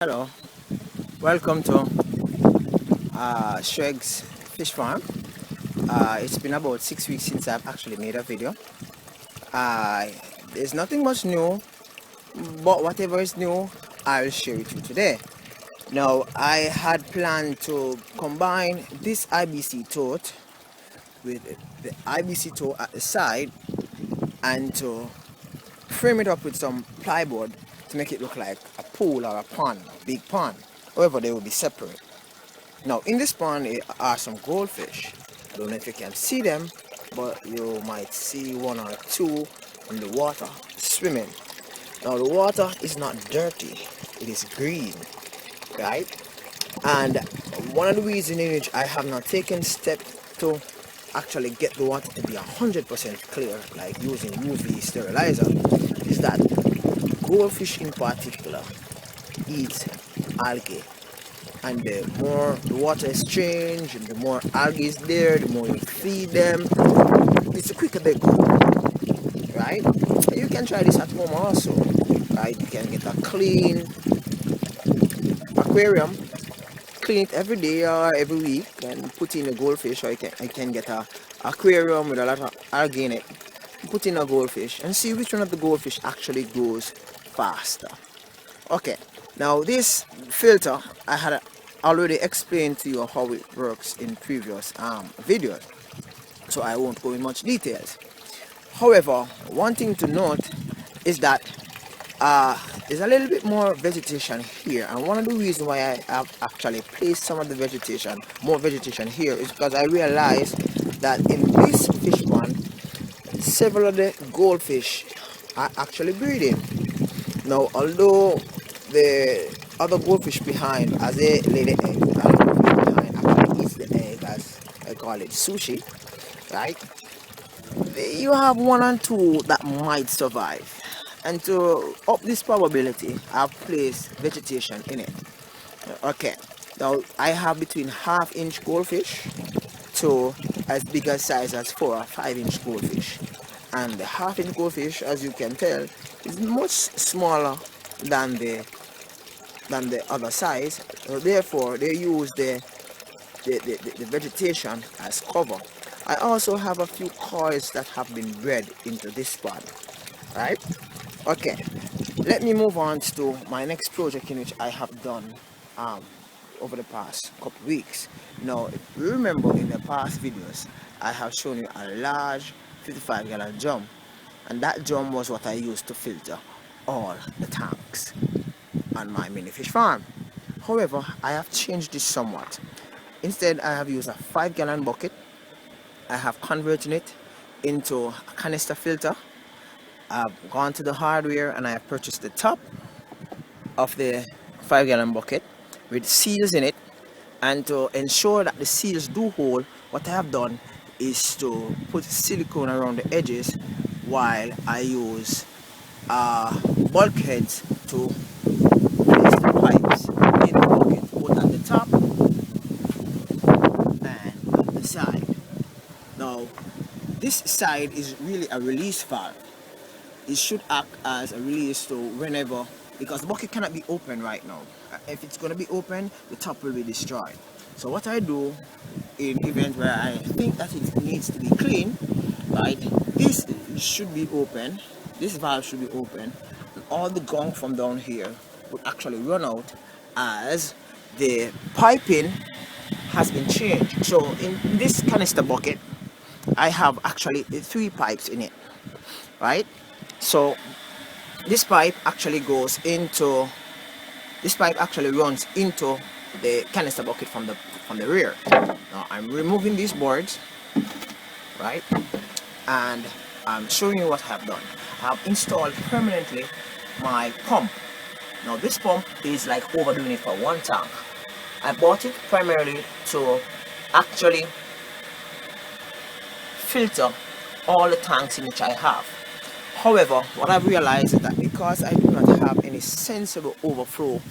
Hello, welcome to Shreg's Fish Farm. It's been about 6 weeks since I've actually made a video. Uh, there's nothing much new, but whatever is new, I'll share with you today. Now, I had planned to combine this IBC tote with the IBC tote at the side and to frame it up with some plywood to make it look like a pool or a pond, a big pond. However, they will be separate. Now in this pond are some goldfish. I don't know if you can see them, but you might see one or two in the water swimming. Now the water is not dirty, it is green, right? And one of the reasons in which I have not taken steps to actually get the water to be 100% clear, like using UV sterilizer, is that goldfish in particular eat algae. And the more the water is changed and the more algae is there, the more you feed them, it's the quicker they grow, right? You can try this at home also, right? You can get a clean aquarium, clean it every day or every week and put in a goldfish, or you can get a aquarium with a lot of algae in it, put in a goldfish and see which one of the goldfish actually grows faster. Okay, now this filter, I had already explained to you how it works in previous videos, so I won't go in much details. However, one thing to note is that there's a little bit more vegetation here, and one of the reasons why I have actually placed some of the vegetation, more vegetation here, is because I realized that in this fish pond, several of the goldfish are actually breeding. Now, although the other goldfish behind, as they lay the egg, the other goldfish behind actually eats the egg, as I call it sushi, right? You have one and two that might survive. And to up this probability, I've placed vegetation in it. Okay, now I have between half-inch goldfish to as big a size as 4 or 5-inch goldfish. And the half-inch goldfish, as you can tell, is much smaller than the other size. So therefore, they use the vegetation as cover. I also have a few coils that have been bred into this pond, right? Okay, let me move on to my next project in which I have done over the past couple weeks. Now, if you remember in the past videos, I have shown you a large 55-gallon drum, and that drum was what I used to filter all the tanks on my mini fish farm. However, I have changed this somewhat. Instead, I have used a 5-gallon bucket. I have converted it into a canister filter. I've gone to the hardware and I have purchased the top of the 5-gallon bucket with seals in it, and to ensure that the seals do hold, what I have done is to put silicone around the edges while I use bulkheads to place the pipes in the bucket, both at the top and at the side. Now, this side is really a release valve. It should act as a release to whenever, because the bucket cannot be open right now. If it's going to be open, the top will be destroyed. So what I do in events where I think that it needs to be clean, right, this should be open, this valve should be open, and all the gunk from down here would actually run out as the piping has been changed. So in this canister bucket, I have actually 3 pipes in it, right? So this pipe actually runs into the canister bucket from the rear. Now I'm removing these boards, right, and I'm showing you what I have done. I have installed permanently my pump. Now this pump is like overdoing it for one tank. I bought it primarily to actually filter all the tanks in which I have. However, what I've realized is that because I do not have any sensible overflow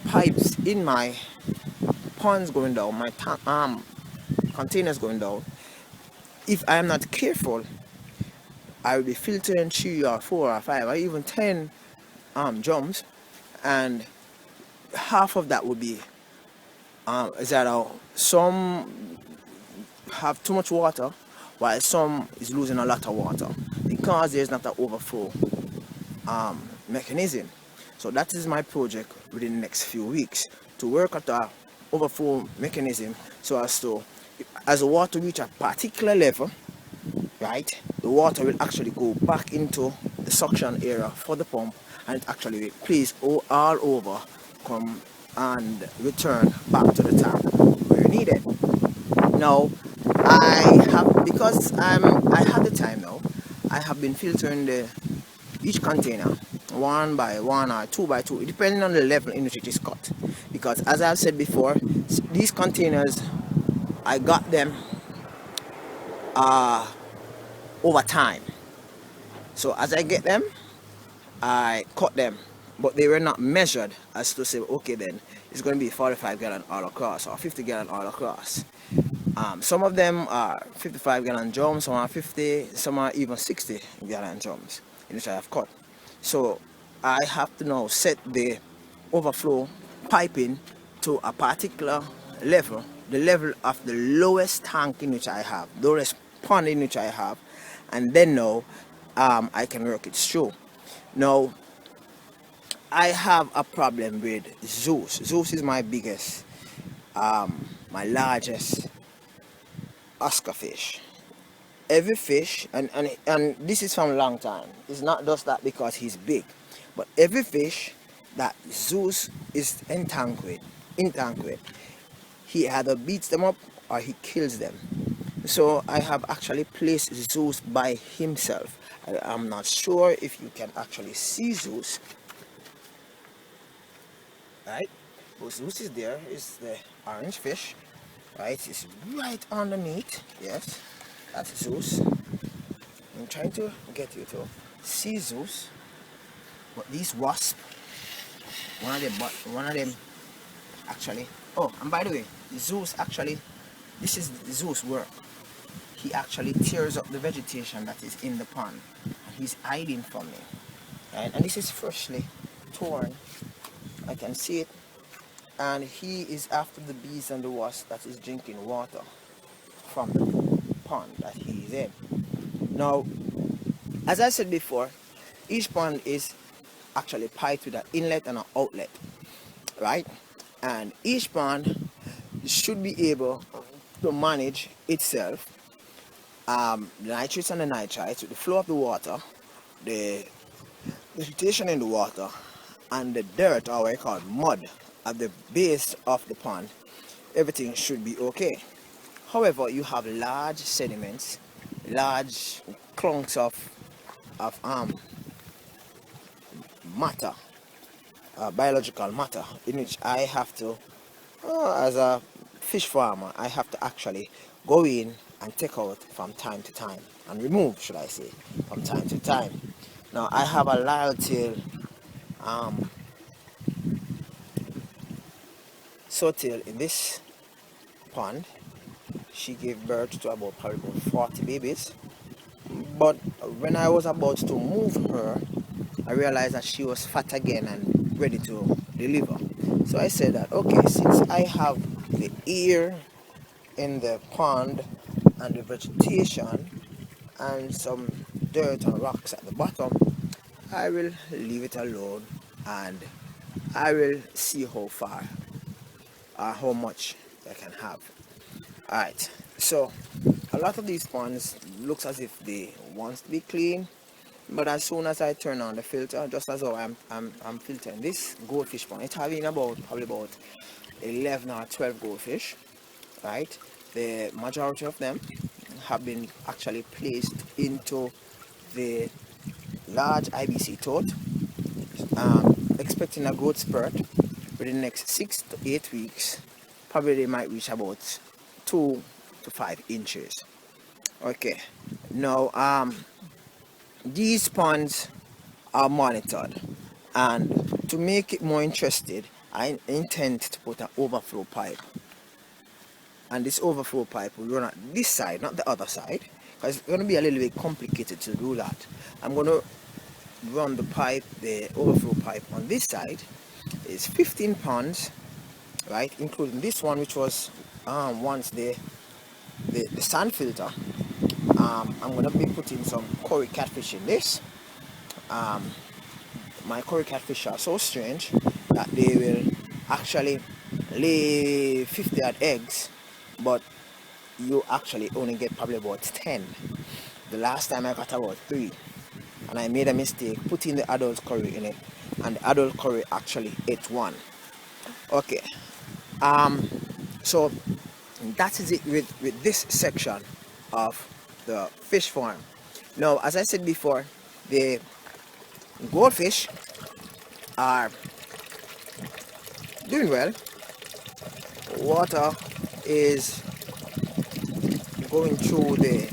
pipes in my ponds going down, my containers going down, if I am not careful, I will be filtering 3 or 4 or 5 or even 10 drums and half of that would be is that some have too much water while some is losing a lot of water because there's not an overflow mechanism. So that is my project within the next few weeks, to work at the overflow mechanism, so as to, as the water reach a particular level, right, the water will actually go back into the suction area for the pump, and it actually plays all over, come and return back to the tank where needed. Now I have, because I have the time now, I have been filtering each container one by one or two by two, depending on the level in which it is cut. Because as I've said before, these containers, I got them over time. So as I get them, I cut them, but they were not measured as to say, okay, then it's going to be 45 gallon all across or 50 gallon all across. Some of them are 55 gallon drums, some are 50, some are even 60 gallon drums in which I have cut. So I have to now set the overflow piping to a particular level, the level of the lowest tank in which I have, the lowest pond in which I have, and then now I can work it through. Now I have a problem with Zeus. Zeus is my biggest, my largest Oscar fish. Every fish, and this is from a long time, it's not just that because he's big, but every fish that Zeus is entangled with, he either beats them up or he kills them. So I have actually placed Zeus by himself. I'm not sure if you can actually see Zeus, right? But Zeus is there, is the orange fish, right? It's right underneath, yes. That's Zeus. I'm trying to get you to see Zeus, but these wasps, one of them actually. Oh, and by the way, Zeus actually, this is Zeus' work. He actually tears up the vegetation that is in the pond, and he's hiding from me. Right? And this is freshly torn. I can see it, and he is after the bees and the wasps that is drinking water from the pond that he is in. Now, as I said before, each pond is actually piped with an inlet and an outlet, right? And each pond should be able to manage itself, the nitrates and the nitrites, with the flow of the water, the vegetation in the water, and the dirt, or what I call mud, at the base of the pond. Everything should be okay. However, you have large sediments, large clumps of matter, biological matter, in which I have to, as a fish farmer, I have to actually go in and take out from time to time, and remove, should I say, from time to time. Now I have a Raliegh swordtail in this pond. She gave birth to probably about 40 babies, but when I was about to move her, I realized that she was fat again and ready to deliver. So I said that, okay, since I have the air in the pond and the vegetation and some dirt and rocks at the bottom, I will leave it alone, and I will see how far or how much I can have. Alright, so a lot of these ponds looks as if they want to be clean, but as soon as I turn on the filter, just as though I'm filtering this goldfish pond, it's having probably about 11 or 12 goldfish, right? The majority of them have been actually placed into the large IBC tote, expecting a growth spurt within the next 6 to 8 weeks. Probably they might reach about 2 to 5 inches. Okay, now these ponds are monitored, and to make it more interesting, I intend to put an overflow pipe, and this overflow pipe will run at this side, not the other side, because it's going to be a little bit complicated to do that. I'm going to run the overflow pipe on this side. is 15 pounds, right, including this one, which was once the sand filter. I'm gonna be putting some curry catfish in this. My curry catfish are so strange that they will actually lay 50 odd eggs, but you actually only get probably about 10. The last time I got about 3, and I made a mistake putting the adult curry in it, and the adult curry actually ate 1. Okay, so that is it with this section of the fish farm. Now, as I said before, the goldfish are doing well. Water is going through the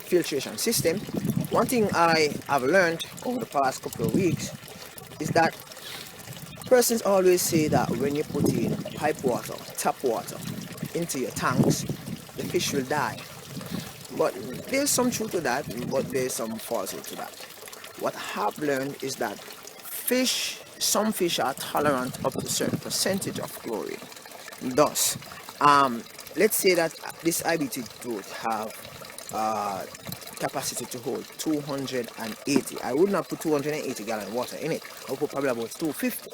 filtration system. One thing I have learned over the past couple of weeks is that persons always say that when you put in pipe water, tap water into your tanks, the fish will die. But there's some truth to that, but there's some falsehood to that. What I have learned is that some fish are tolerant up to a certain percentage of chlorine. Thus, let's say that this IBT tooth have capacity to hold 280. I would not put 280 gallon water in it. I would put probably about 250.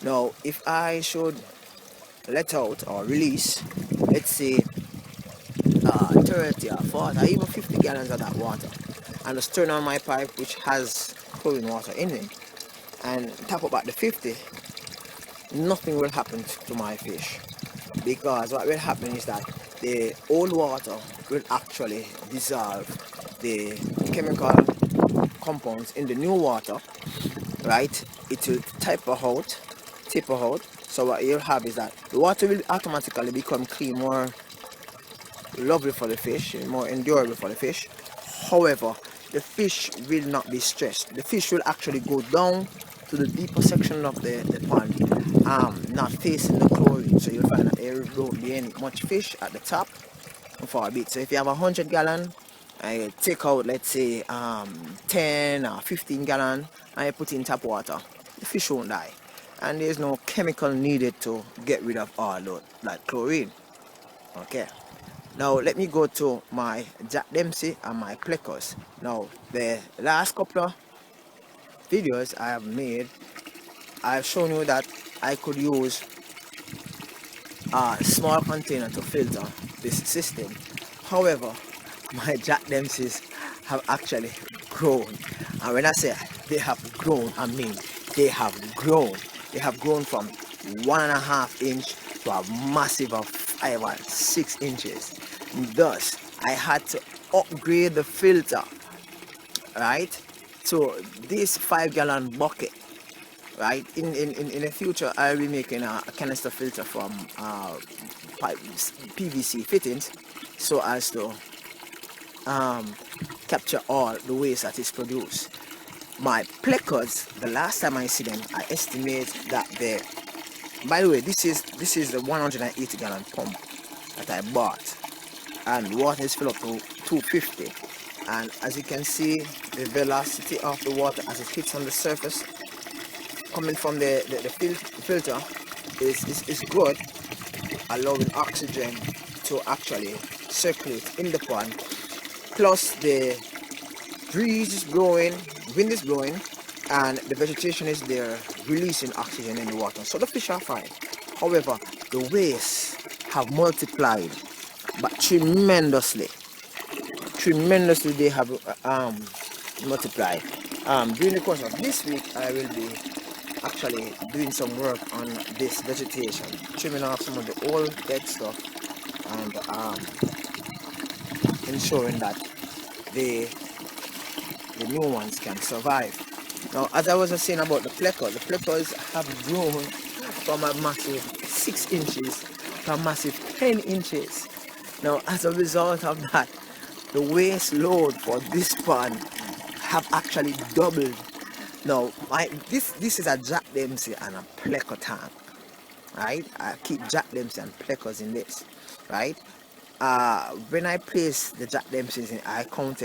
Now, if I should let out or release, let's say 30 or 40 or even 50 gallons of that water, and just turn on my pipe, which has chlorine water in it, and tap about the 50, nothing will happen to my fish, because what will happen is that the old water will actually dissolve the chemical compounds in the new water, right? It will taper out. So what you'll have is that the water will automatically become clean, more lovely for the fish, more endurable for the fish. However, the fish will not be stressed. The fish will actually go down to the deeper section of the pond, not facing the chlorine. So you'll find that there won't be any much fish at the top for a bit. So if you have 100 gallon, I take out, let's say 10 or 15 gallon, and I put in tap water, the fish won't die, and there's no chemical needed to get rid of all that chlorine. Okay, now let me go to my Jack Dempsey and my plecos. Now, the last couple of videos I have made, I've shown you that I could use a small container to filter this system. However, my Jack Dempseys have actually grown, and when I say they have grown, I mean they have grown. They have grown from 1.5 inch to a massive of 5 or 6 inches. Thus, I had to upgrade the filter, right, to this 5-gallon bucket. Right, in the future, I'll be making a canister filter from PVC fittings, so as to capture all the waste that is produced. My plecos, the last time I see them, I estimate that by the way, this is the 180 gallon pump that I bought, and water is filled up to 250, and as you can see, the velocity of the water as it hits on the surface coming from the filter is good, allowing oxygen to actually circulate in the pond. Plus the breeze is blowing, wind is blowing, and the vegetation is there releasing oxygen in the water. So the fish are fine. However, the wastes have multiplied, but tremendously. They have multiplied. During the course of this week, I will be actually doing some work on this vegetation, trimming off some of the old dead stuff, and ensuring that the new ones can survive. Now, as I was saying about the plecos have grown from a massive 6 inches to a massive 10 inches. Now, as a result of that, the waste load for this pond have actually doubled. Now, this is a Jack Dempsey and a pleco tank, right? I keep Jack Dempsey and plecos in this, right? When I placed the Jack Dempseys in, I counted